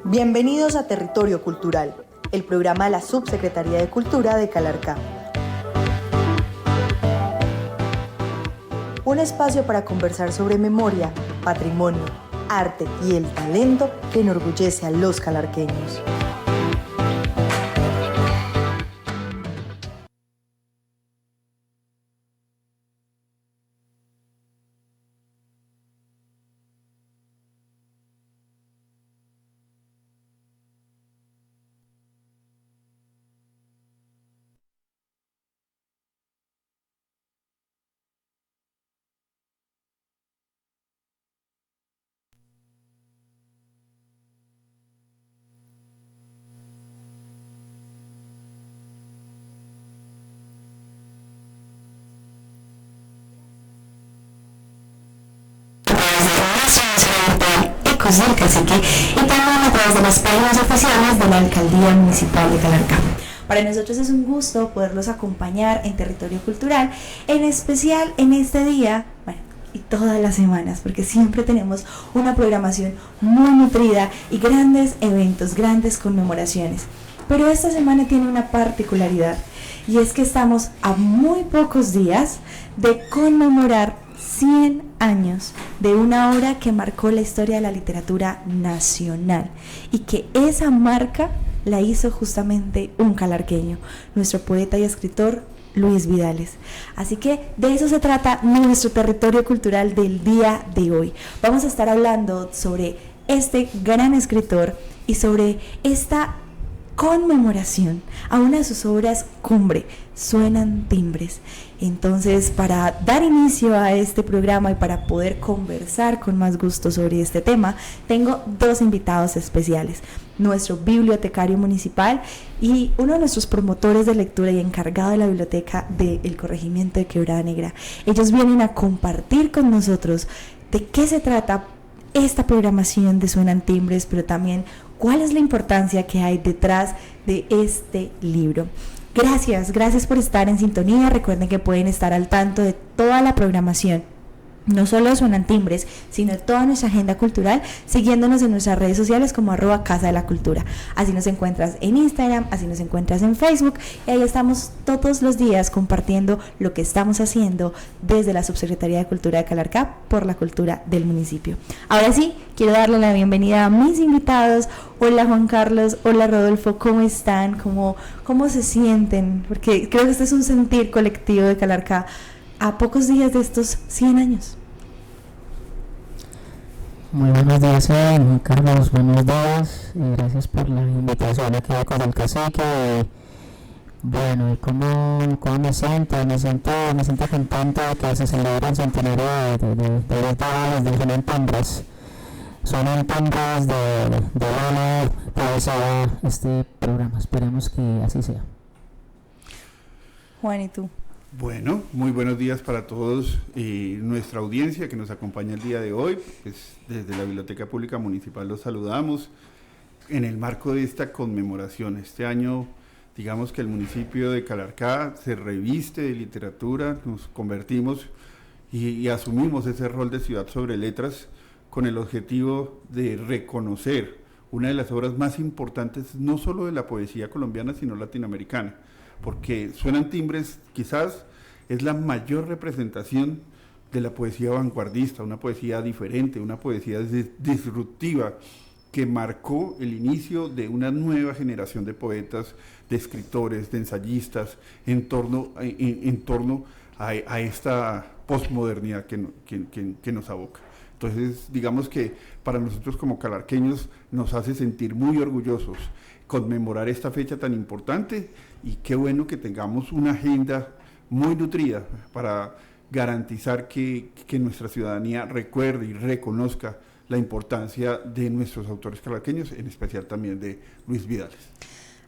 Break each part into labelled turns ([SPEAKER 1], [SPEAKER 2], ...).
[SPEAKER 1] Bienvenidos a Territorio Cultural, el programa de la Subsecretaría de Cultura de Calarcá. Un espacio para conversar sobre memoria, patrimonio, arte y el talento que enorgullece a los calarqueños.
[SPEAKER 2] Del Cacique y también a través de las páginas oficiales de la Alcaldía Municipal de Calarcá.
[SPEAKER 3] Para nosotros es un gusto poderlos acompañar en Territorio Cultural, en especial en este día, bueno, y todas las semanas, porque siempre tenemos una programación muy nutrida y grandes eventos, grandes conmemoraciones. Pero esta semana tiene una particularidad, y es que estamos a muy pocos días de conmemorar 100 años de una obra que marcó la historia de la literatura nacional y que esa marca la hizo justamente un calarqueño, nuestro poeta y escritor Luis Vidales. Así que de eso se trata nuestro Territorio Cultural del día de hoy. Vamos a estar hablando sobre este gran escritor y sobre esta conmemoración a una de sus obras cumbre, Suenan Timbres. Entonces, para dar inicio a este programa y para poder conversar con más gusto sobre este tema, tengo dos invitados especiales: nuestro bibliotecario municipal y uno de nuestros promotores de lectura y encargado de la biblioteca del corregimiento de Quebrada Negra. Ellos vienen a compartir con nosotros de qué se trata esta programación de Suenan Timbres, pero también cuál es la importancia que hay detrás de este libro. Gracias por estar en sintonía. Recuerden que pueden estar al tanto de toda la programación, no solo de Suenan Timbres, sino de toda nuestra agenda cultural, siguiéndonos en nuestras redes sociales como @Casa de la Cultura. Así nos encuentras en Instagram, así nos encuentras en Facebook, y ahí estamos todos los días compartiendo lo que estamos haciendo desde la Subsecretaría de Cultura de Calarcá por la cultura del municipio. Ahora sí, quiero darle la bienvenida a mis invitados. Hola Juan Carlos, hola Rodolfo, ¿cómo están? ¿Cómo se sienten? Porque creo que este es un sentir colectivo de Calarcá a pocos días de estos 100 años.
[SPEAKER 4] Muy buenos días, Juan Carlos, buenos días, gracias por la invitación aquí a Casa del Cacique. Bueno, ¿y cómo me siento? Me siento contento de que se celebra el centenario de los días de Suenan Timbres. Suenan Timbres de Lana, para este programa, esperemos que así sea.
[SPEAKER 3] Juan, ¿y tú?
[SPEAKER 5] Bueno, muy buenos días para todos y nuestra audiencia que nos acompaña el día de hoy. Pues desde la Biblioteca Pública Municipal los saludamos en el marco de esta conmemoración. Este año, digamos que el municipio de Calarcá se reviste de literatura, nos convertimos y asumimos ese rol de ciudad sobre letras con el objetivo de reconocer una de las obras más importantes, no solo de la poesía colombiana, sino latinoamericana, porque Suenan Timbres quizás es la mayor representación de la poesía vanguardista, una poesía diferente, una poesía disruptiva que marcó el inicio de una nueva generación de poetas, de escritores, de ensayistas en torno a esta posmodernidad que nos aboca. Entonces, digamos que para nosotros como calarqueños nos hace sentir muy orgullosos conmemorar esta fecha tan importante, y qué bueno que tengamos una agenda muy nutrida para garantizar que nuestra ciudadanía recuerde y reconozca la importancia de nuestros autores calarqueños, en especial también de Luis Vidales.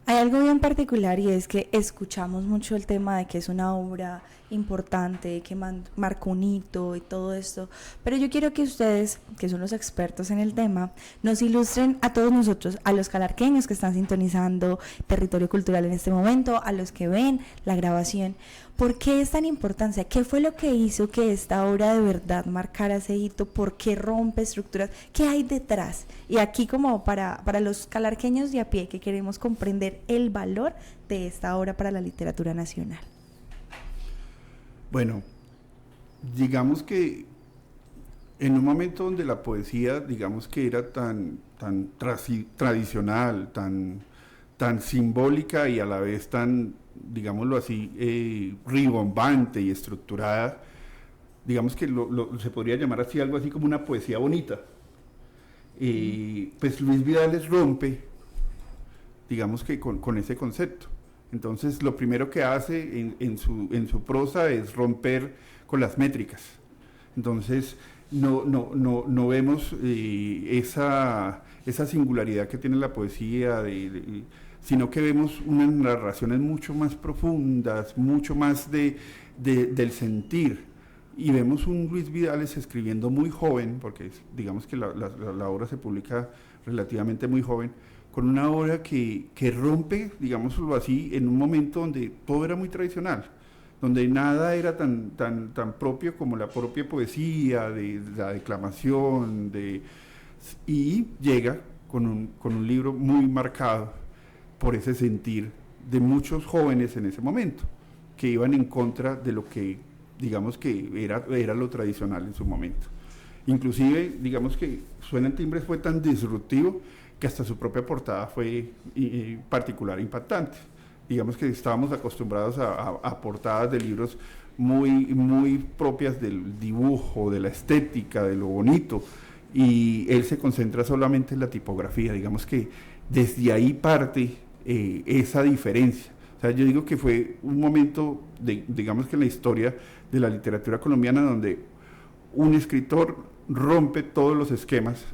[SPEAKER 3] Hay algo bien particular, y es que escuchamos mucho el tema de que es una obra importante, que marcó un hito y todo esto. Pero yo quiero que ustedes, que son los expertos en el tema, nos ilustren a todos nosotros, a los calarqueños que están sintonizando Territorio Cultural en este momento, a los que ven la grabación, ¿por qué es tan importante? ¿Qué fue lo que hizo que esta obra de verdad marcara ese hito? ¿Por qué rompe estructuras? ¿Qué hay detrás? Y aquí, como para los calarqueños de a pie que queremos comprender el valor de esta obra para la literatura nacional.
[SPEAKER 5] Bueno, digamos que en un momento donde la poesía, digamos que era tan tradicional, tan simbólica y a la vez tan, digámoslo así, ribombante y estructurada, digamos que se podría llamar así, algo así como una poesía bonita. Pues Luis Vidales rompe, digamos que con ese concepto. Entonces lo primero que hace en su prosa es romper con las métricas. Entonces no vemos esa singularidad que tiene la poesía, sino que vemos unas narraciones mucho más profundas, mucho más del sentir. Y vemos un Luis Vidales escribiendo muy joven, porque digamos que la obra se publica relativamente muy joven, con una obra que rompe, digámoslo así, en un momento donde todo era muy tradicional, donde nada era tan propio como la propia poesía, de la declamación, y llega con un libro muy marcado por ese sentir de muchos jóvenes en ese momento, que iban en contra de lo que, digamos que era lo tradicional en su momento. Inclusive, digamos que Suena en Timbres fue tan disruptivo que hasta su propia portada fue particular, impactante. Digamos que estábamos acostumbrados a portadas de libros muy propias del dibujo, de la estética, de lo bonito, y él se concentra solamente en la tipografía. Digamos que desde ahí parte esa diferencia. O sea, yo digo que fue un momento, digamos que en la historia de la literatura colombiana, donde un escritor rompe todos los esquemas,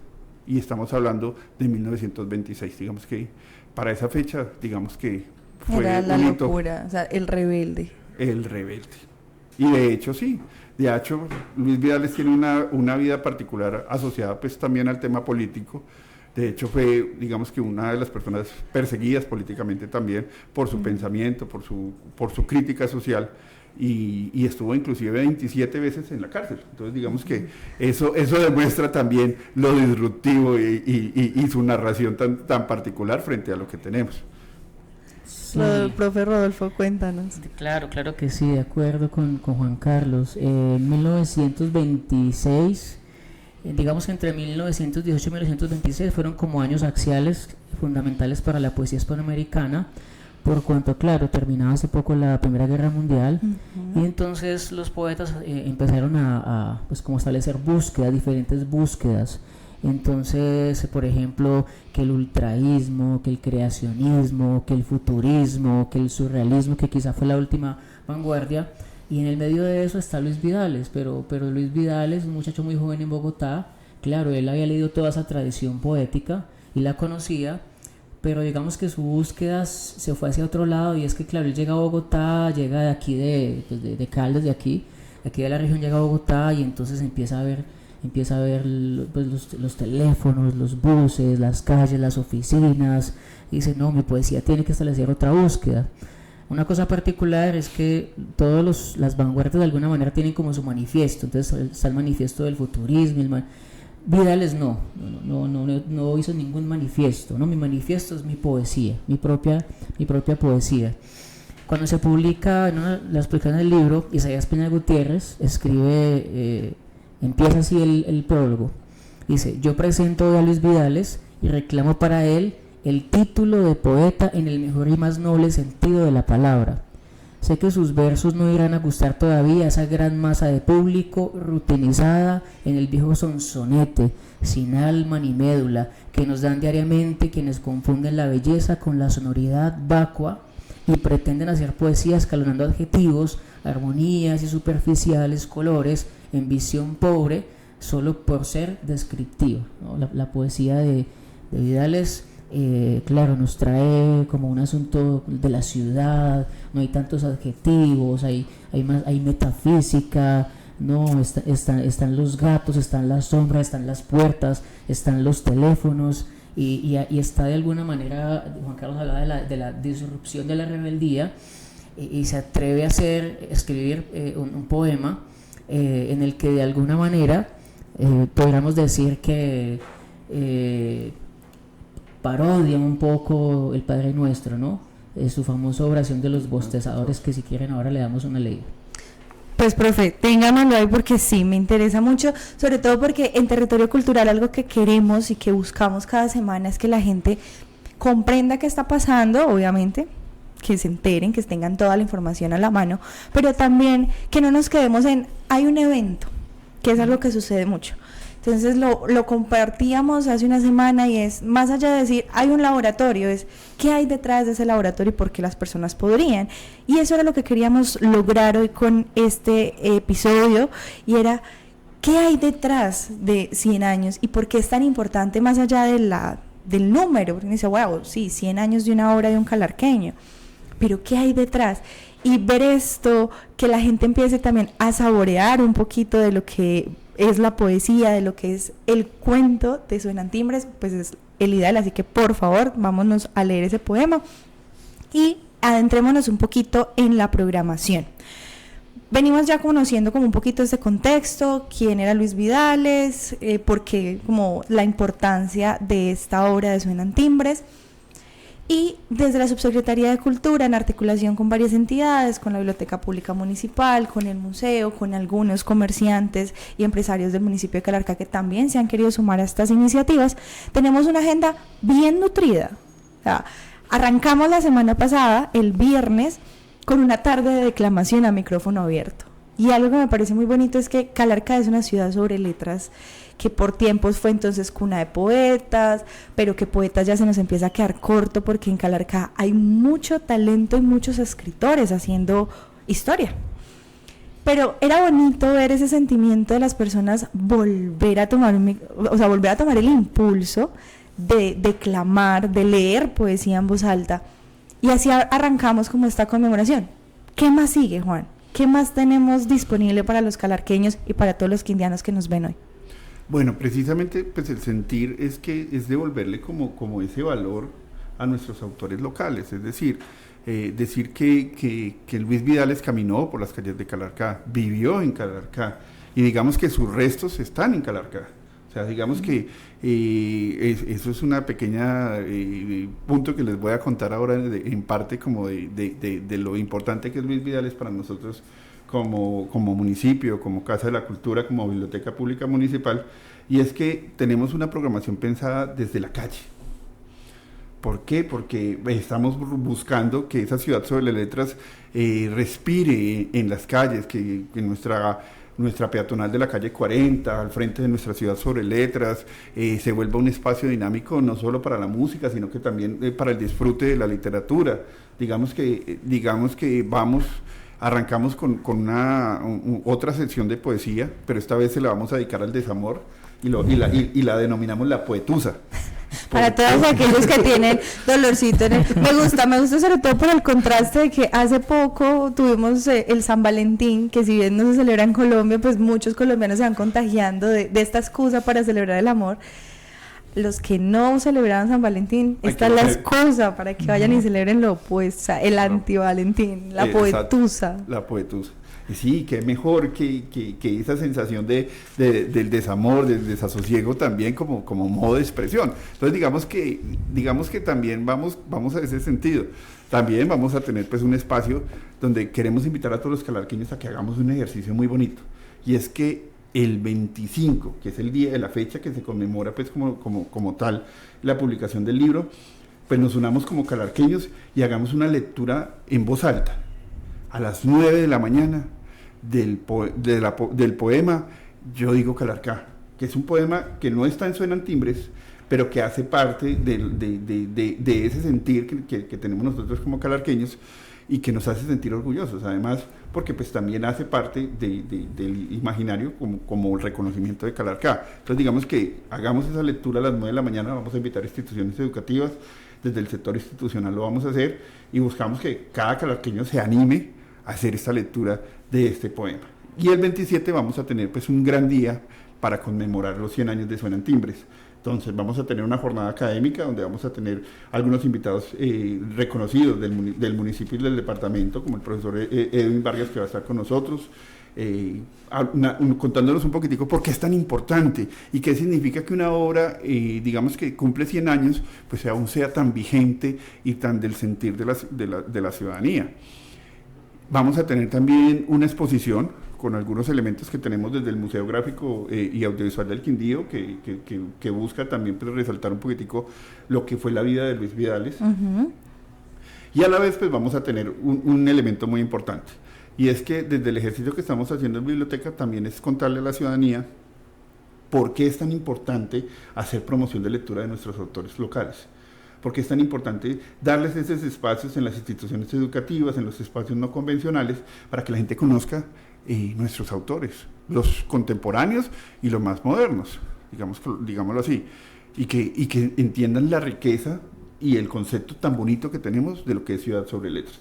[SPEAKER 5] y estamos hablando de 1926, digamos que para esa fecha, digamos que fue
[SPEAKER 3] era la
[SPEAKER 5] un hito.
[SPEAKER 3] locura, o sea, el rebelde.
[SPEAKER 5] El rebelde. Y de hecho sí, de hecho Luis Vidales tiene una vida particular asociada pues también al tema político. De hecho fue, digamos que una de las personas perseguidas políticamente también por su pensamiento, por su crítica social. Y estuvo inclusive 27 veces en la cárcel. Entonces digamos que eso demuestra también lo disruptivo y su narración tan particular frente a lo que tenemos.
[SPEAKER 4] Sí.
[SPEAKER 3] Profe Rodolfo, cuéntanos.
[SPEAKER 4] Claro que sí, de acuerdo con Juan Carlos. En 1926, digamos que entre 1918 y 1926 fueron como años axiales fundamentales para la poesía hispanoamericana, por cuanto, claro, terminaba hace poco la Primera Guerra Mundial, y entonces los poetas empezaron a pues como establecer diferentes búsquedas. Entonces, por ejemplo, que el ultraísmo, que el creacionismo, que el futurismo, que el surrealismo, que quizá fue la última vanguardia, y en el medio de eso está Luis Vidales, pero Luis Vidales, un muchacho muy joven en Bogotá, claro, él había leído toda esa tradición poética y la conocía, pero digamos que su búsqueda se fue hacia otro lado, y es que claro, él llega a Bogotá, llega de aquí de Caldas, de aquí de la región, llega a Bogotá, y entonces empieza a ver pues, los teléfonos, los buses, las calles, las oficinas, y dice, no, mi poesía tiene que establecer otra búsqueda. Una cosa particular es que todas las vanguardias de alguna manera tienen como su manifiesto. Entonces está el manifiesto del futurismo, Vidales no hizo ningún manifiesto, ¿no? Mi manifiesto es mi poesía, mi propia poesía. Cuando se publica, las publicaciones del libro, Isaías Peña Gutiérrez escribe, empieza así el prólogo, dice: yo presento hoy a Luis Vidales y reclamo para él el título de poeta en el mejor y más noble sentido de la palabra. Sé que sus versos no irán a gustar todavía a esa gran masa de público rutinizada en el viejo sonsonete, sin alma ni médula, que nos dan diariamente quienes confunden la belleza con la sonoridad vacua y pretenden hacer poesía escalonando adjetivos, armonías y superficiales colores en visión pobre, solo por ser descriptiva, ¿no? La poesía de Vidales claro, nos trae como un asunto de la ciudad, no hay tantos adjetivos, hay metafísica, no, están los gatos, están las sombras, están las puertas, están los teléfonos, y está de alguna manera, Juan Carlos hablaba de la disrupción de la rebeldía, y se atreve a escribir un poema en el que de alguna manera podríamos decir que parodia un poco el Padre Nuestro, ¿no? Su famosa oración de los bostezadores, que si quieren ahora le damos una leída.
[SPEAKER 3] Pues profe, ténganlo ahí porque sí, me interesa mucho, sobre todo porque en Territorio Cultural algo que queremos y que buscamos cada semana es que la gente comprenda qué está pasando, obviamente, que se enteren, que tengan toda la información a la mano, pero también que no nos quedemos en, hay un evento, que es algo que sucede mucho. Entonces lo compartíamos hace una semana y es, más allá de decir, hay un laboratorio, es qué hay detrás de ese laboratorio y por qué las personas podrían. Y eso era lo que queríamos lograr hoy con este episodio, y era, ¿qué hay detrás de 100 años y por qué es tan importante más allá del número? Porque dice, wow, sí, 100 años de una obra de un calarqueño, pero ¿qué hay detrás? Y ver esto, que la gente empiece también a saborear un poquito de lo que es la poesía, de lo que es el cuento de Suenan Timbres, pues es el ideal. Así que por favor, vámonos a leer ese poema y adentrémonos un poquito en la programación. Venimos ya conociendo como un poquito este contexto, quién era Luis Vidales, porque como la importancia de esta obra de Suenan Timbres. Y desde la Subsecretaría de Cultura, en articulación con varias entidades, con la Biblioteca Pública Municipal, con el museo, con algunos comerciantes y empresarios del municipio de Calarcá que también se han querido sumar a estas iniciativas, tenemos una agenda bien nutrida. O sea, arrancamos la semana pasada, el viernes, con una tarde de declamación a micrófono abierto. Y algo que me parece muy bonito es que Calarcá es una ciudad sobre letras, que por tiempos fue entonces cuna de poetas, pero que poetas ya se nos empieza a quedar corto porque en Calarcá hay mucho talento y muchos escritores haciendo historia. Pero era bonito ver ese sentimiento de las personas volver a tomar el impulso de declamar, de leer poesía en voz alta. Y así arrancamos como esta conmemoración. ¿Qué más sigue, Juan? ¿Qué más tenemos disponible para los calarqueños y para todos los quindianos que nos ven hoy?
[SPEAKER 5] Bueno, precisamente pues el sentir es devolverle como ese valor a nuestros autores locales, es decir, decir que Luis Vidales caminó por las calles de Calarcá, vivió en Calarcá, y digamos que sus restos están en Calarcá. O sea, digamos que eso es una pequeña punto que les voy a contar ahora en parte como de lo importante que es Luis Vidales para nosotros como municipio, como Casa de la Cultura, como Biblioteca Pública Municipal, y es que tenemos una programación pensada desde la calle. ¿Por qué? Porque estamos buscando que esa ciudad sobre las letras respire en las calles, que nuestra peatonal de la calle 40, al frente de nuestra ciudad sobre letras, se vuelva un espacio dinámico no solo para la música, sino que también para el disfrute de la literatura. Digamos que arrancamos con otra sección de poesía, pero esta vez se la vamos a dedicar al desamor y la denominamos La Poetusa.
[SPEAKER 3] Para todos aquellos que tienen dolorcito me gusta sobre todo por el contraste de que hace poco tuvimos el San Valentín, que si bien no se celebra en Colombia, pues muchos colombianos se van contagiando de esta excusa para celebrar el amor. Los que no celebraban San Valentín, esta es la excusa para que vayan y celebren lo opuesto, el anti-Valentín, la poetusa.
[SPEAKER 5] La poetusa. Y sí, qué mejor que esa sensación del desamor, del desasosiego también como modo de expresión. Entonces digamos que también vamos a ese sentido. También vamos a tener pues un espacio donde queremos invitar a todos los calarqueños a que hagamos un ejercicio muy bonito. Y es que el 25, que es el día de la fecha que se conmemora pues como tal la publicación del libro, pues nos unamos como calarqueños y hagamos una lectura en voz alta a las 9 de la mañana del poema Yo digo Calarcá, que es un poema que no está en Suenan Timbres, pero que hace parte de ese sentir que tenemos nosotros como calarqueños, y que nos hace sentir orgullosos, además porque pues también hace parte del imaginario como el reconocimiento de Calarcá. Entonces digamos que hagamos esa lectura a las 9 de la mañana, vamos a invitar a instituciones educativas, desde el sector institucional lo vamos a hacer y buscamos que cada calarqueño se anime a hacer esta lectura de este poema. Y el 27 vamos a tener pues un gran día para conmemorar los 100 años de Suenan Timbres. Entonces vamos a tener una jornada académica donde vamos a tener algunos invitados reconocidos del municipio y del departamento, como el profesor Edwin Vargas, que va a estar con nosotros, contándonos un poquitico por qué es tan importante y qué significa que una obra, digamos que cumple 100 años, pues aún sea tan vigente y tan del sentir de la ciudadanía. Vamos a tener también una exposición con algunos elementos que tenemos desde el Museo Gráfico y Audiovisual del Quindío, que busca también pues, resaltar un poquitico lo que fue la vida de Luis Vidales.
[SPEAKER 3] Uh-huh.
[SPEAKER 5] Y a la vez pues vamos a tener un elemento muy importante, y es que desde el ejercicio que estamos haciendo en biblioteca también es contarle a la ciudadanía por qué es tan importante hacer promoción de lectura de nuestros autores locales. Porque es tan importante darles esos espacios en las instituciones educativas, en los espacios no convencionales, para que la gente conozca nuestros autores, los contemporáneos y los más modernos, digámoslo así, y que entiendan la riqueza y el concepto tan bonito que tenemos de lo que es Ciudad sobre Letras.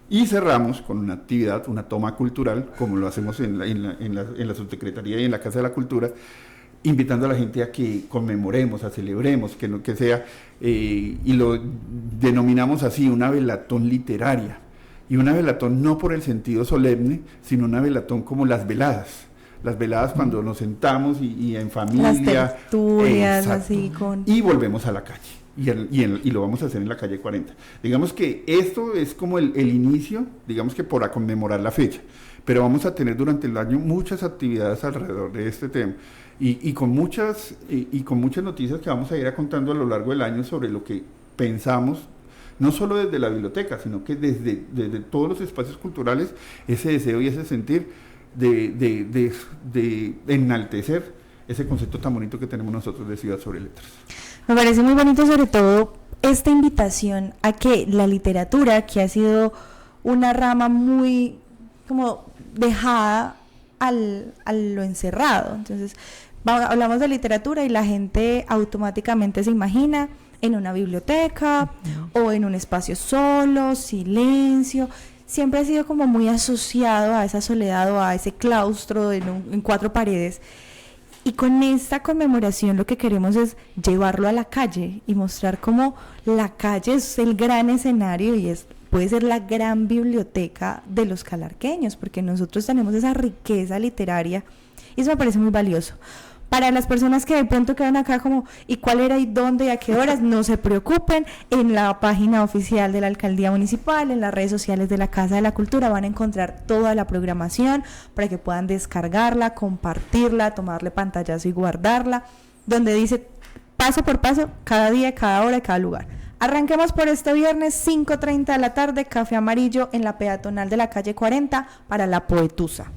[SPEAKER 5] Y cerramos con una actividad, una toma cultural, como lo hacemos en la subsecretaría y en la Casa de la Cultura, invitando a la gente a que conmemoremos, a celebremos, que sea, y lo denominamos así, una velatón literaria. Y una velatón no por el sentido solemne, sino una velatón como las veladas. Las veladas cuando nos sentamos y en familia.
[SPEAKER 3] Las tertulias, así con...
[SPEAKER 5] Y volvemos a la calle. Y lo vamos a hacer en la calle 40. Digamos que esto es como el inicio, digamos que para conmemorar la fecha. Pero vamos a tener durante el año muchas actividades alrededor de este tema. Y con muchas noticias que vamos a ir contando a lo largo del año sobre lo que pensamos, no solo desde la biblioteca, sino que desde todos los espacios culturales, ese deseo y ese sentir de enaltecer ese concepto tan bonito que tenemos nosotros de Ciudad sobre Letras.
[SPEAKER 3] Me parece muy bonito, sobre todo esta invitación a que la literatura, que ha sido una rama muy como dejada a lo encerrado, entonces hablamos de literatura y la gente automáticamente se imagina en una biblioteca o en un espacio solo, silencio. Siempre ha sido como muy asociado a esa soledad o a ese claustro en 4 paredes. Y con esta conmemoración lo que queremos es llevarlo a la calle y mostrar cómo la calle es el gran escenario y puede ser la gran biblioteca de los calarqueños, porque nosotros tenemos esa riqueza literaria y eso me parece muy valioso. Para las personas que de pronto quedan acá como, ¿y cuál era y dónde y a qué horas? No se preocupen, en la página oficial de la Alcaldía Municipal, en las redes sociales de la Casa de la Cultura van a encontrar toda la programación para que puedan descargarla, compartirla, tomarle pantallazo y guardarla, donde dice paso por paso, cada día, cada hora y cada lugar. Arranquemos por este viernes, 5:30 de la tarde, Café Amarillo en la peatonal de la calle 40 para La Poetusa.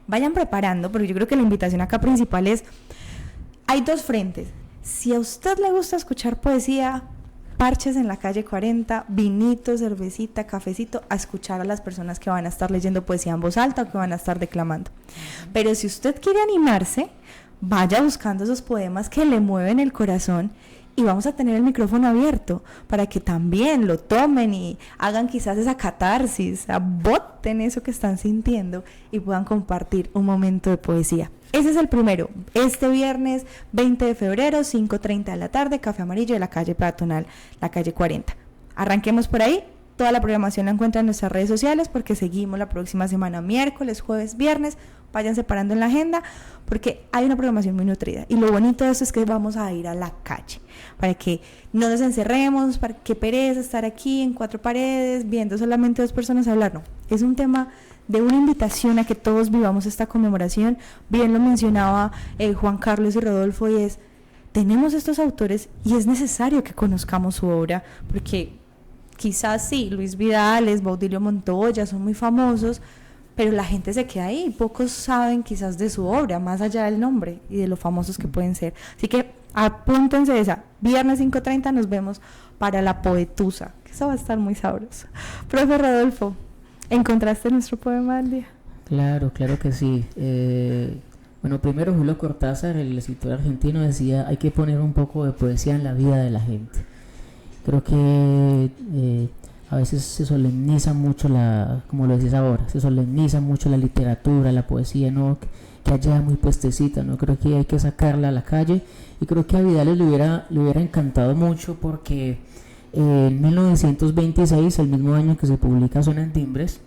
[SPEAKER 3] Vayan preparando, porque yo creo que la invitación acá principal es, hay 2 frentes. Si a usted le gusta escuchar poesía, parches en la calle 40, vinito, cervecita, cafecito, a escuchar a las personas que van a estar leyendo poesía en voz alta o que van a estar declamando. Pero si usted quiere animarse, vaya buscando esos poemas que le mueven el corazón y vamos a tener el micrófono abierto para que también lo tomen y hagan quizás esa catarsis, boten eso que están sintiendo y puedan compartir un momento de poesía. Ese es el primero, este viernes 20 de febrero, 5:30 de la tarde, Café Amarillo de la calle peatonal, la calle 40. Arranquemos por ahí. Toda la programación la encuentran en nuestras redes sociales porque seguimos la próxima semana, miércoles, jueves, viernes. Vayan separando en la agenda porque hay una programación muy nutrida. Y lo bonito de esto es que vamos a ir a la calle para que no nos encerremos, para que pereza estar aquí en 4 paredes viendo solamente 2 personas hablar. No, es un tema de una invitación a que todos vivamos esta conmemoración. Bien lo mencionaba Juan Carlos y Rodolfo, y es, tenemos estos autores y es necesario que conozcamos su obra porque quizás sí, Luis Vidales, Baudilio Montoya son muy famosos, pero la gente se queda ahí, pocos saben quizás de su obra, más allá del nombre y de lo famosos que pueden ser. Así que apúntense esa, viernes 5:30 nos vemos para La Poetusa, que eso va a estar muy sabroso. Profe Rodolfo, ¿encontraste nuestro poema del día?
[SPEAKER 4] Claro, claro que sí. Bueno, primero Julio Cortázar, el escritor argentino, decía: hay que poner un poco de poesía en la vida de la gente. Creo que a veces se solemniza mucho como lo decís ahora, se solemniza mucho la literatura, la poesía, ¿no? Que allá muy puestecita, ¿no? Creo que hay que sacarla a la calle, y creo que a Vidales le hubiera encantado mucho, porque en 1926, el mismo año que se publica Suenan Timbres,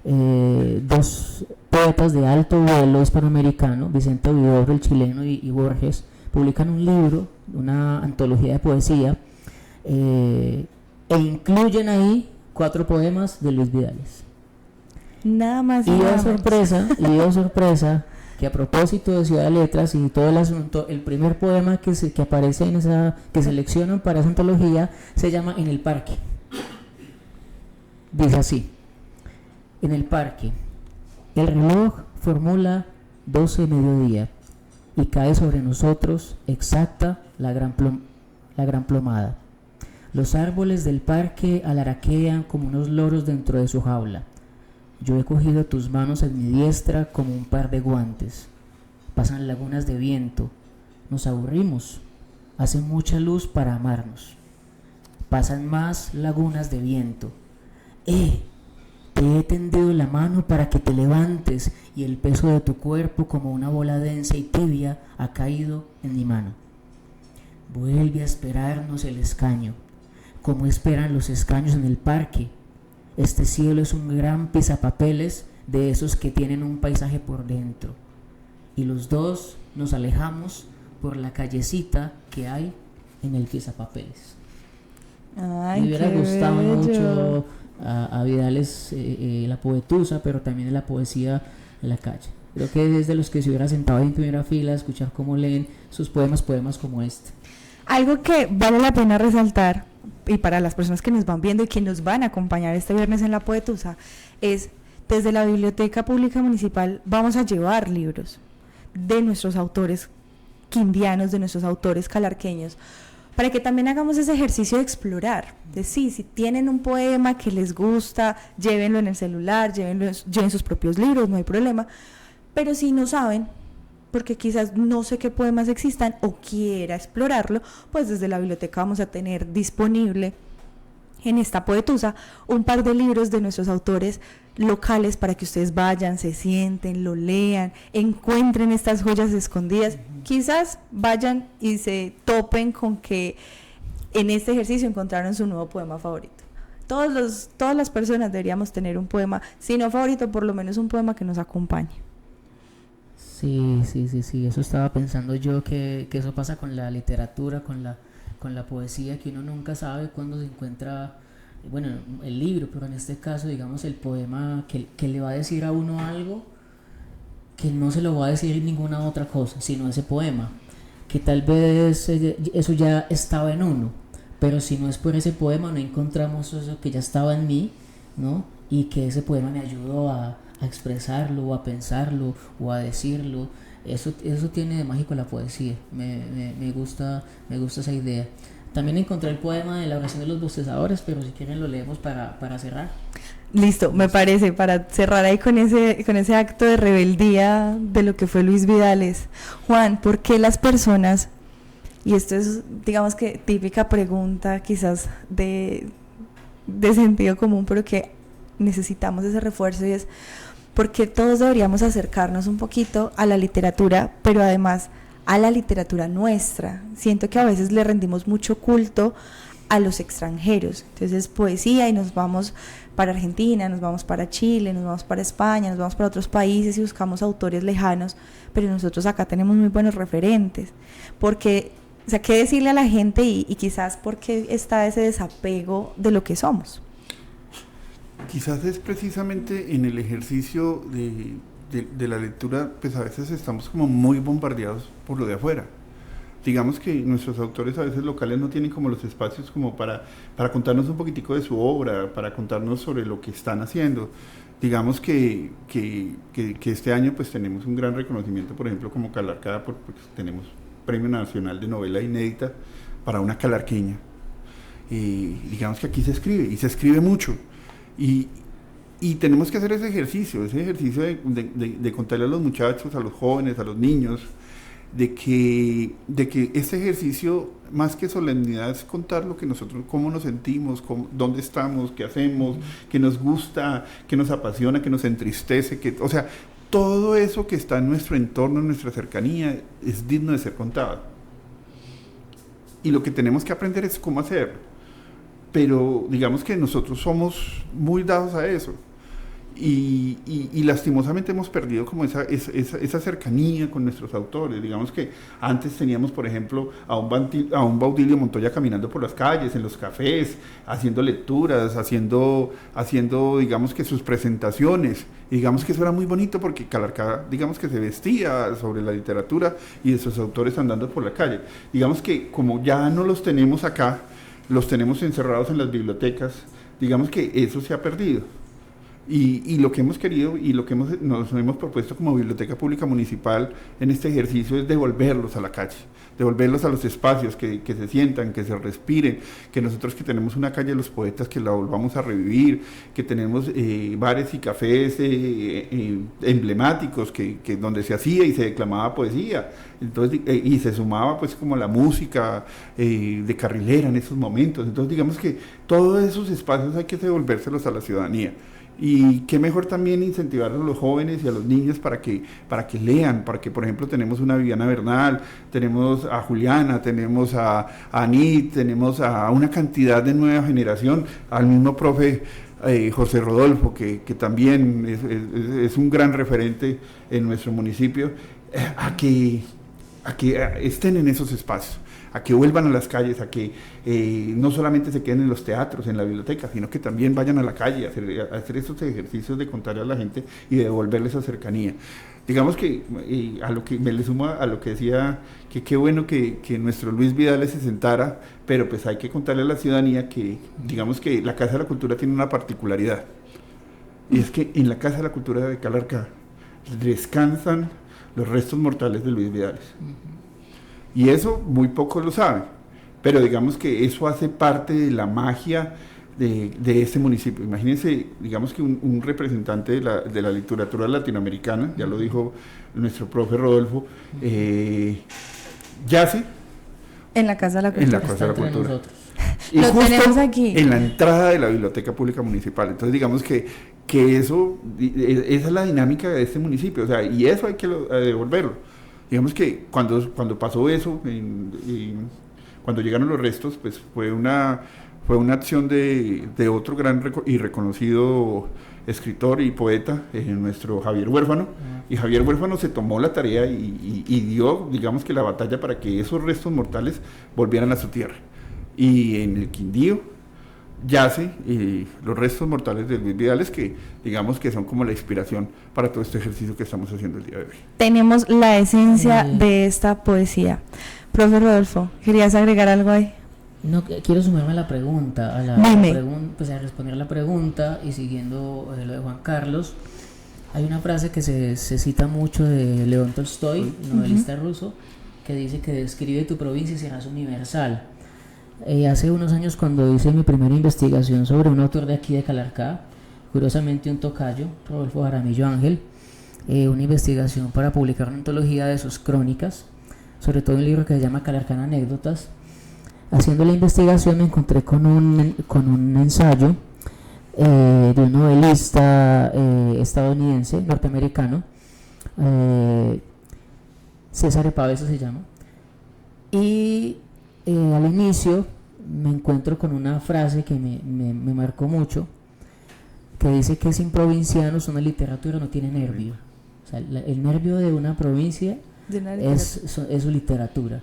[SPEAKER 4] dos poetas de alto vuelo hispanoamericano, Vicente Huidobro, el chileno, y Borges, publican un libro, una antología de poesía, e incluyen ahí 4 poemas de Luis Vidales.
[SPEAKER 3] Nada más
[SPEAKER 4] Y
[SPEAKER 3] nada
[SPEAKER 4] dio sorpresa que, a propósito de Ciudad de Letras y todo el asunto, el primer poema que aparece que seleccionan para esa antología se llama En el Parque. Dice así: en el parque, el reloj formula 12 mediodía y cae sobre nosotros exacta la gran plomada. Los árboles del parque alaraquean como unos loros dentro de su jaula. Yo he cogido tus manos en mi diestra como un par de guantes. Pasan lagunas de viento. Nos aburrimos. Hace mucha luz para amarnos. Pasan más lagunas de viento. Te he tendido la mano para que te levantes, y el peso de tu cuerpo, como una bola densa y tibia, ha caído en mi mano. Vuelve a esperarnos el escaño, como esperan los escaños en el parque. Este cielo es un gran pisapapeles de esos que tienen un paisaje por dentro. Y los dos nos alejamos por la callecita que hay en el pisapapeles.
[SPEAKER 3] Ay,
[SPEAKER 4] me hubiera
[SPEAKER 3] qué
[SPEAKER 4] gustado
[SPEAKER 3] bello.
[SPEAKER 4] mucho a Vidales la poetusa, pero también la poesía en la calle. Creo que es de los que se hubiera sentado en primera fila a escuchar cómo leen sus poemas como este.
[SPEAKER 3] Algo que vale la pena resaltar, y para las personas que nos van viendo y que nos van a acompañar este viernes en La Poetusa, es: desde la Biblioteca Pública Municipal vamos a llevar libros de nuestros autores quindianos, de nuestros autores calarqueños, para que también hagamos ese ejercicio de explorar, de si tienen un poema que les gusta, llévenlo en el celular, lleven sus propios libros, no hay problema, pero si no saben, porque quizás no sé qué poemas existan o quiera explorarlo, pues desde la biblioteca vamos a tener disponible en esta poetusa un par de libros de nuestros autores locales para que ustedes vayan, se sienten, lo lean, encuentren estas joyas escondidas. Quizás vayan y se topen con que en este ejercicio encontraron su nuevo poema favorito. Todas las personas deberíamos tener un poema, si no favorito, por lo menos un poema que nos acompañe.
[SPEAKER 4] Sí, eso estaba pensando yo, que eso pasa con la literatura, con la poesía, que uno nunca sabe cuándo se encuentra, bueno, el libro, pero en este caso, digamos, el poema que le va a decir a uno algo que no se lo va a decir ninguna otra cosa, sino ese poema, que tal vez eso ya estaba en uno, pero si no es por ese poema no encontramos eso que ya estaba en mí, ¿no? Y que ese poema me ayudó a expresarlo, o a pensarlo, o a decirlo. Eso tiene de mágico la poesía. Me gusta esa idea. También encontré el poema de la oración de los bostezadores, pero si quieren lo leemos para cerrar.
[SPEAKER 3] Listo, me parece, para cerrar ahí con ese acto de rebeldía de lo que fue Luis Vidales. Juan, ¿por qué las personas, y esto es, digamos que típica pregunta quizás de sentido común, pero que necesitamos ese refuerzo, y es: ¿por qué todos deberíamos acercarnos un poquito a la literatura, pero además a la literatura nuestra? Siento que a veces le rendimos mucho culto a los extranjeros, entonces poesía, y nos vamos para Argentina, nos vamos para Chile, nos vamos para España, nos vamos para otros países y buscamos autores lejanos, pero nosotros acá tenemos muy buenos referentes. Porque, o sea, ¿qué decirle a la gente y quizás por qué está ese desapego de lo que somos?
[SPEAKER 5] Quizás es precisamente en el ejercicio de la lectura, pues a veces estamos como muy bombardeados por lo de afuera. Digamos que nuestros autores a veces locales no tienen como los espacios como para contarnos un poquitico de su obra, para contarnos sobre lo que están haciendo. Digamos que este año pues tenemos un gran reconocimiento, por ejemplo, como Calarcada, porque tenemos Premio Nacional de Novela Inédita para una calarqueña. digamos que aquí se escribe, y se escribe mucho, y tenemos que hacer ese ejercicio de contarle a los muchachos, a los jóvenes, a los niños, de que este ejercicio, más que solemnidad, es contar lo que nosotros, cómo nos sentimos, dónde estamos, qué hacemos, qué nos gusta, qué nos apasiona, qué nos entristece, o sea, todo eso que está en nuestro entorno, en nuestra cercanía, es digno de ser contado. Y lo que tenemos que aprender es cómo hacerlo. Pero digamos que nosotros somos muy dados a eso. Y lastimosamente hemos perdido como esa cercanía con nuestros autores. Digamos que antes teníamos, por ejemplo, a un Baudilio Montoya caminando por las calles, en los cafés, haciendo lecturas, haciendo digamos que sus presentaciones. Y digamos que eso era muy bonito porque Calarcá, digamos que se vestía sobre la literatura y de sus autores andando por la calle. Digamos que como ya no los tenemos acá, los tenemos encerrados en las bibliotecas, digamos que eso se ha perdido. Y lo que hemos querido y lo que nos hemos propuesto como Biblioteca Pública Municipal en este ejercicio es devolverlos a la calle, devolverlos a los espacios, que se sientan, que se respiren, que nosotros que tenemos una calle de los poetas que la volvamos a revivir, que tenemos bares y cafés emblemáticos donde se hacía y se declamaba poesía, entonces, y se sumaba pues como la música de carrilera en esos momentos. Entonces digamos que todos esos espacios hay que devolvérselos a la ciudadanía. Y qué mejor también incentivar a los jóvenes y a los niños para que lean, para que, por ejemplo, tenemos una Viviana Bernal, tenemos a Juliana, tenemos a Anit, tenemos a una cantidad de nueva generación, al mismo profe José Rodolfo, que también es un gran referente en nuestro municipio, a que estén en esos espacios, a que vuelvan a las calles, a que no solamente se queden en los teatros, en la biblioteca, sino que también vayan a la calle a hacer esos ejercicios de contarle a la gente y de devolverle esa cercanía. Digamos que a lo que me le sumo a lo que decía, que qué bueno que nuestro Luis Vidal se sentara, pero pues hay que contarle a la ciudadanía que, digamos que la Casa de la Cultura tiene una particularidad, y es que en la Casa de la Cultura de Calarcá descansan los restos mortales de Luis Vidal. Y eso muy pocos lo saben, pero digamos que eso hace parte de la magia de este municipio. Imagínense, digamos que un representante de la literatura latinoamericana, ya lo dijo nuestro profe Rodolfo, yace
[SPEAKER 3] en la Casa de la Cultura.
[SPEAKER 5] En la Casa de la Cultura. Y
[SPEAKER 3] lo
[SPEAKER 5] justo
[SPEAKER 3] tenemos aquí,
[SPEAKER 5] en la entrada de la Biblioteca Pública Municipal. Entonces digamos que eso, esa es la dinámica de este municipio, o sea, y eso hay que devolverlo. Digamos que cuando pasó eso, cuando llegaron los restos, pues fue una acción de otro gran y reconocido escritor y poeta, nuestro Javier Huérfano, y Javier Huérfano se tomó la tarea y dio, digamos que la batalla para que esos restos mortales volvieran a su tierra. Y en el Quindío yace los restos mortales de Luis Vidales, que digamos que son como la inspiración para todo este ejercicio que estamos haciendo el día de hoy.
[SPEAKER 3] Tenemos la esencia de esta poesía. Profe Rodolfo, ¿querías agregar algo ahí?
[SPEAKER 4] No, quiero sumarme a la pregunta, pues a responder a la pregunta, y siguiendo lo de Juan Carlos, hay una frase que se cita mucho de León Tolstoy, novelista ruso, que dice que describe tu provincia y serás universal. Hace unos años, cuando hice mi primera investigación sobre un autor de aquí de Calarcá, curiosamente un tocayo, Rodolfo Jaramillo Ángel, una investigación para publicar una antología de sus crónicas, sobre todo un libro que se llama Calarcá en Anécdotas. Haciendo la investigación me encontré con un ensayo de un novelista estadounidense, norteamericano, César Pavesa se llama, y al inicio me encuentro con una frase que me marcó mucho, que dice que sin provincianos una literatura no tiene nervio. O sea, el nervio de una provincia es su literatura.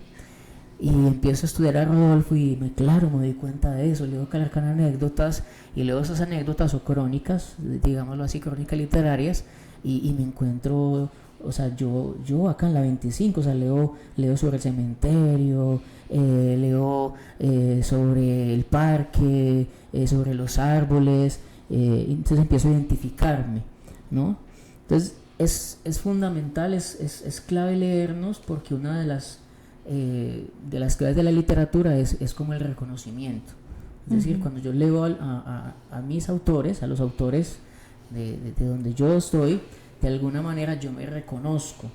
[SPEAKER 4] Y empiezo a estudiar a Rodolfo y me doy cuenta de eso. Leo Calarcá en Anécdotas, y leo esas anécdotas o crónicas, digámoslo así, crónicas literarias, y me encuentro, o sea, yo acá en la 25, o sea, leo sobre el cementerio, leo sobre el parque, sobre los árboles, entonces empiezo a identificarme, ¿no? Entonces es fundamental, es clave leernos, porque una de las claves de la literatura es como el reconocimiento, Es decir, cuando yo leo a mis autores, a los autores de donde yo estoy, de alguna manera yo me reconozco,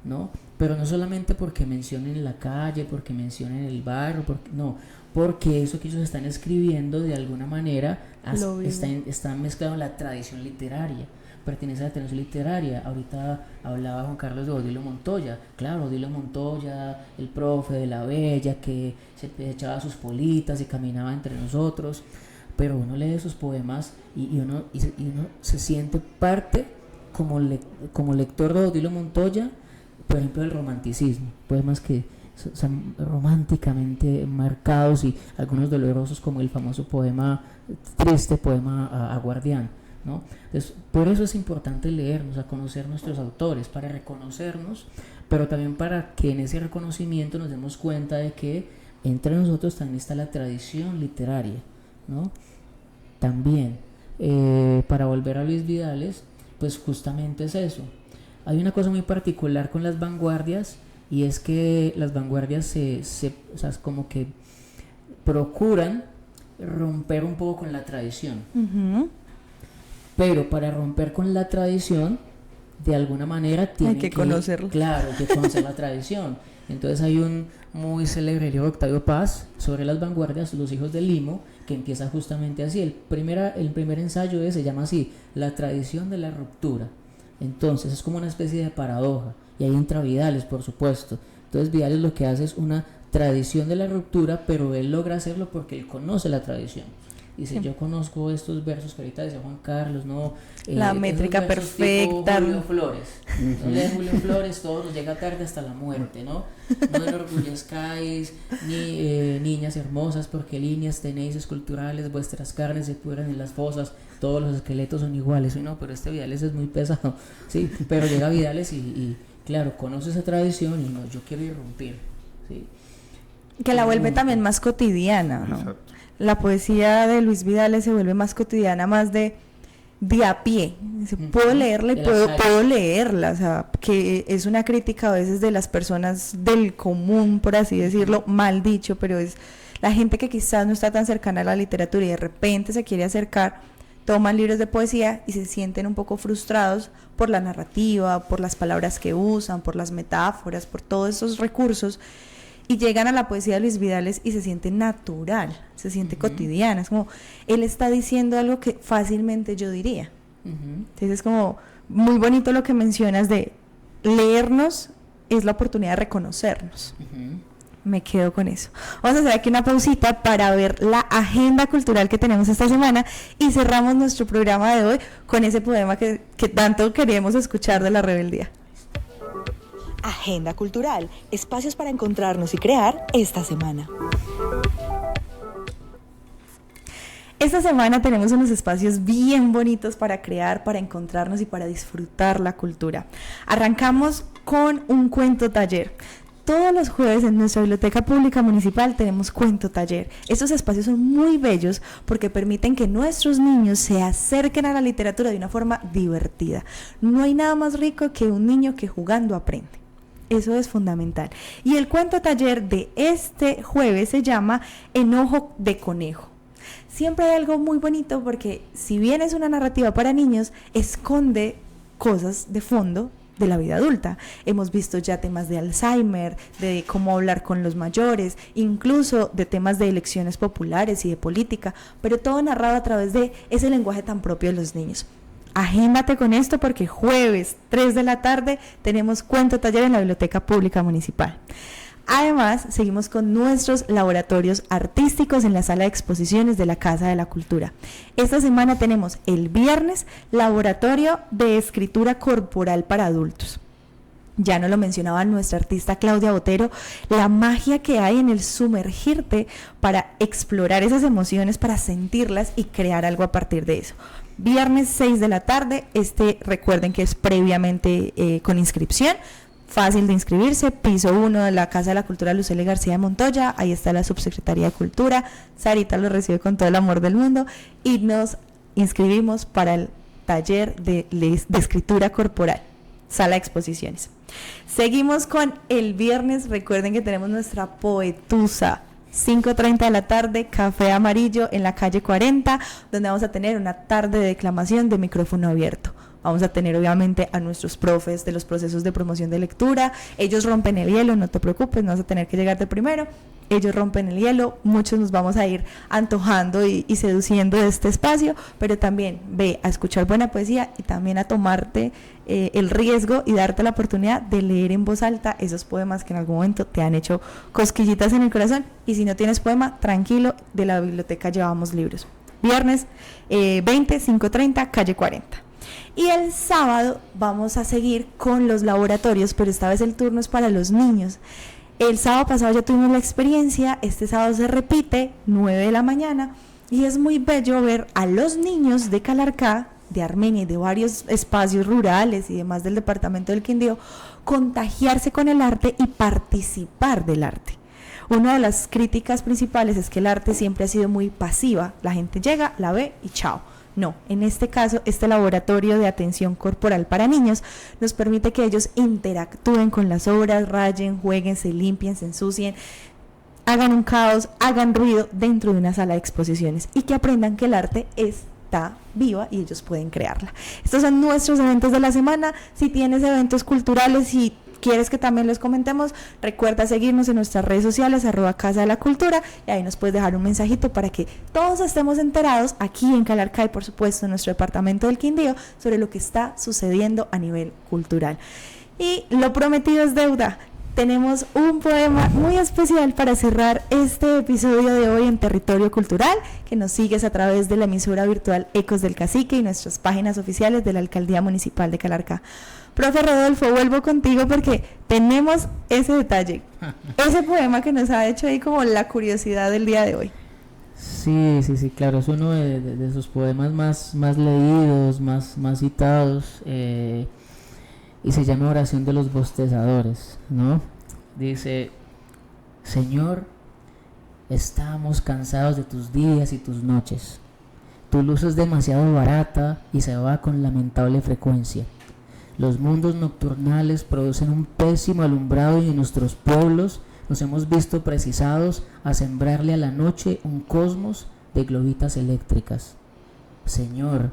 [SPEAKER 4] ¿no? Pero no solamente porque mencionen la calle, porque mencionen el barrio, porque eso que ellos están escribiendo de alguna manera está mezclado en la tradición literaria, pertenece a la tradición literaria. Ahorita hablaba Juan Carlos de Odilo Montoya, claro, Odilo Montoya, el profe de la Bella, que se echaba sus politas y caminaba entre nosotros, pero uno lee sus poemas y uno se siente parte como lector de Odilo Montoya, por ejemplo, del romanticismo, poemas que son románticamente marcados y algunos dolorosos, como el famoso triste poema Aguardián, ¿no? Entonces, por eso es importante leernos, a conocer nuestros autores, para reconocernos, pero también para que en ese reconocimiento nos demos cuenta de que entre nosotros también está la tradición literaria, ¿no? También, para volver a Luis Vidales, pues justamente es eso. Hay una cosa muy particular con las vanguardias, y es que las vanguardias o sea, como que procuran romper un poco con la tradición. Pero para romper con la tradición, de alguna manera tienen
[SPEAKER 3] que conocerla.
[SPEAKER 4] Claro, hay que conocer la tradición. Entonces hay un muy célebre libro de Octavio Paz sobre las vanguardias, Los hijos del limo, que empieza justamente así. El primer ensayo se llama así: la tradición de la ruptura. Entonces es como una especie de paradoja, y ahí entra Vidales, por supuesto. Entonces Vidales lo que hace es una tradición de la ruptura, pero él logra hacerlo porque él conoce la tradición. Dice, yo conozco estos versos que ahorita decía Juan Carlos, ¿no?
[SPEAKER 3] La métrica perfecta.
[SPEAKER 4] Julio Flores. No lee Julio Flores, todo nos llega tarde hasta la muerte, ¿no? No enorgullezcáis, ni niñas hermosas, porque líneas tenéis esculturales, vuestras carnes se pudren en las fosas, todos los esqueletos son iguales. No, pero este Vidales es muy pesado, sí, pero llega Vidales y claro, conoce esa tradición y no, yo quiero irrumpir, sí.
[SPEAKER 3] Que la vuelve también más cotidiana, ¿no?
[SPEAKER 5] Exacto.
[SPEAKER 3] La poesía de Luis Vidales se vuelve más cotidiana, más de a pie. Puedo leerla y puedo leerla, o sea, que es una crítica a veces de las personas del común, por así decirlo, mal dicho, pero es la gente que quizás no está tan cercana a la literatura y de repente se quiere acercar, toman libros de poesía y se sienten un poco frustrados por la narrativa, por las palabras que usan, por las metáforas, por todos esos recursos, y llegan a la poesía de Luis Vidales y se siente natural, se siente cotidiana. Es como, él está diciendo algo que fácilmente yo diría. Entonces es como muy bonito lo que mencionas de leernos es la oportunidad de reconocernos. Me quedo con eso. Vamos a hacer aquí una pausita para ver la agenda cultural que tenemos esta semana y cerramos nuestro programa de hoy con ese poema que tanto queríamos escuchar de La Rebeldía.
[SPEAKER 1] Agenda cultural, espacios para encontrarnos y crear esta semana.
[SPEAKER 3] Esta semana tenemos unos espacios bien bonitos para crear, para encontrarnos y para disfrutar la cultura. Arrancamos con un cuento taller. Todos los jueves en nuestra Biblioteca Pública Municipal tenemos cuento taller. Estos espacios son muy bellos porque permiten que nuestros niños se acerquen a la literatura de una forma divertida. No hay nada más rico que un niño que jugando aprende. Eso es fundamental. Y el cuento taller de este jueves se llama Enojo de Conejo. Siempre hay algo muy bonito porque si bien es una narrativa para niños, esconde cosas de fondo de la vida adulta. Hemos visto ya temas de Alzheimer, de cómo hablar con los mayores, incluso de temas de elecciones populares y de política, pero todo narrado a través de ese lenguaje tan propio de los niños. Agéndate con esto porque jueves 3 de la tarde tenemos cuento taller en la Biblioteca Pública Municipal. Además, seguimos con nuestros laboratorios artísticos en la sala de exposiciones de la Casa de la Cultura. Esta semana tenemos el viernes laboratorio de escritura corporal para adultos. Ya nos lo mencionaba nuestra artista Claudia Botero, la magia que hay en el sumergirte para explorar esas emociones, para sentirlas y crear algo a partir de eso. Viernes 6 de la tarde, recuerden que es previamente con inscripción, fácil de inscribirse, piso 1 de la Casa de la Cultura Lucely García de Montoya, ahí está la Subsecretaría de Cultura, Sarita lo recibe con todo el amor del mundo y nos inscribimos para el taller de escritura corporal, sala de exposiciones. Seguimos con el viernes, recuerden que tenemos nuestra poetusa 5:30 de la tarde, Café Amarillo en la calle 40, donde vamos a tener una tarde de declamación de micrófono abierto. Vamos a tener obviamente a nuestros profes de los procesos de promoción de lectura. Ellos rompen el hielo, no te preocupes, no vas a tener que llegar de primero. Ellos rompen el hielo, muchos nos vamos a ir antojando y seduciendo de este espacio, pero también ve a escuchar buena poesía y también a tomarte el riesgo y darte la oportunidad de leer en voz alta esos poemas que en algún momento te han hecho cosquillitas en el corazón. Y si no tienes poema, tranquilo, de la biblioteca llevamos libros. Viernes 20, 5:30, calle 40. Y el sábado vamos a seguir con los laboratorios, pero esta vez el turno es para los niños. El sábado pasado ya tuvimos la experiencia, este sábado se repite, 9 de la mañana, y es muy bello ver a los niños de Calarcá, de Armenia y de varios espacios rurales y demás del departamento del Quindío, contagiarse con el arte y participar del arte. Una de las críticas principales es que el arte siempre ha sido muy pasiva, la gente llega, la ve y chao. No, en este caso, este laboratorio de atención corporal para niños nos permite que ellos interactúen con las obras, rayen, jueguen, se limpien, se ensucien, hagan un caos, hagan ruido dentro de una sala de exposiciones y que aprendan que el arte está viva y ellos pueden crearla. Estos son nuestros eventos de la semana. Si tienes eventos culturales y quieres que también los comentemos, recuerda seguirnos en nuestras redes sociales, @Casa de la Cultura, y ahí nos puedes dejar un mensajito para que todos estemos enterados aquí en Calarcá y por supuesto en nuestro departamento del Quindío sobre lo que está sucediendo a nivel cultural. Y lo prometido es deuda. Tenemos un poema muy especial para cerrar este episodio de hoy en Territorio Cultural, que nos sigues a través de la emisora virtual Ecos del Cacique y nuestras páginas oficiales de la Alcaldía Municipal de Calarcá. Profe Rodolfo, vuelvo contigo porque tenemos ese detalle, ese poema que nos ha hecho ahí como la curiosidad del día de hoy.
[SPEAKER 4] Sí, claro, es uno de sus poemas más leídos, más citados, y se llama Oración de los Bostezadores, ¿no? Dice: Señor, estamos cansados de tus días y tus noches. Tu luz es demasiado barata y se va con lamentable frecuencia. Los mundos nocturnales producen un pésimo alumbrado y en nuestros pueblos nos hemos visto precisados a sembrarle a la noche un cosmos de globitas eléctricas. Señor,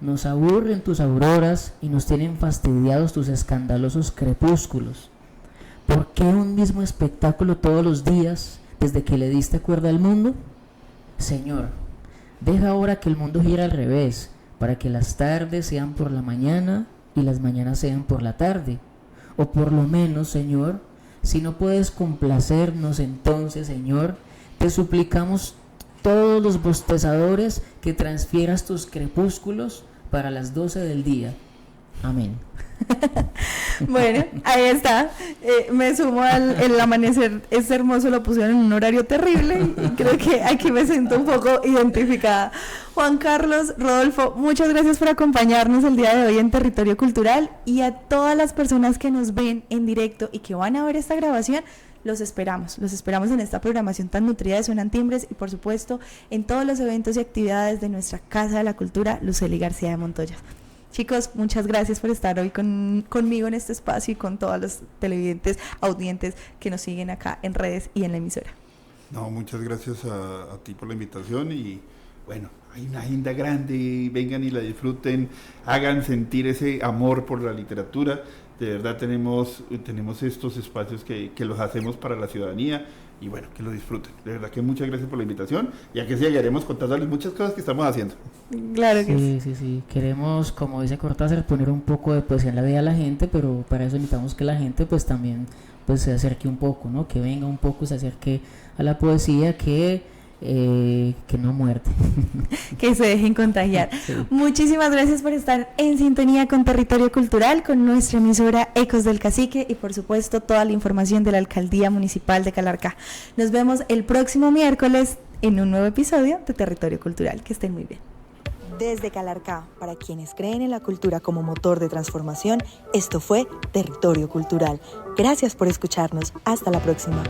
[SPEAKER 4] nos aburren tus auroras y nos tienen fastidiados tus escandalosos crepúsculos. ¿Por qué un mismo espectáculo todos los días desde que le diste cuerda al mundo? Señor, deja ahora que el mundo gire al revés, para que las tardes sean por la mañana y las mañanas sean por la tarde. O por lo menos, Señor, si no puedes complacernos, entonces, Señor, te suplicamos todos los bostezadores que transfieras tus crepúsculos para las 12 del día. Amén.
[SPEAKER 3] Bueno, ahí está. Me sumo el amanecer, es hermoso, lo pusieron en un horario terrible y creo que aquí me siento un poco identificada. Juan Carlos, Rodolfo, muchas gracias por acompañarnos el día de hoy en Territorio Cultural, y a todas las personas que nos ven en directo y que van a ver esta grabación, los esperamos en esta programación tan nutrida de Suenan Timbres y por supuesto en todos los eventos y actividades de nuestra Casa de la Cultura, Lucely García de Montoya. Chicos, muchas gracias por estar hoy conmigo en este espacio y con todos los televidentes, audientes que nos siguen acá en redes y en la emisora.
[SPEAKER 5] No, muchas gracias a ti por la invitación y bueno, hay una agenda grande, vengan y la disfruten, hagan sentir ese amor por la literatura. De verdad tenemos estos espacios que los hacemos para la ciudadanía y bueno, que lo disfruten. De verdad que muchas gracias por la invitación y aquí seguiremos contándoles muchas cosas que estamos haciendo.
[SPEAKER 3] Claro que
[SPEAKER 4] sí. Queremos, como dice Cortázar, poner un poco de poesía en la vida de la gente, pero para eso necesitamos que la gente pues también pues se acerque un poco, ¿no? Que venga un poco, se acerque a la poesía, que no muerde.
[SPEAKER 3] Que se dejen contagiar. Sí. Muchísimas gracias por estar en sintonía con Territorio Cultural, con nuestra emisora Ecos del Cacique y por supuesto toda la información de la Alcaldía Municipal de Calarcá. Nos vemos el próximo miércoles en un nuevo episodio de Territorio Cultural. Que estén muy bien.
[SPEAKER 1] Desde Calarcá, para quienes creen en la cultura como motor de transformación, esto fue Territorio Cultural. Gracias por escucharnos. Hasta la próxima.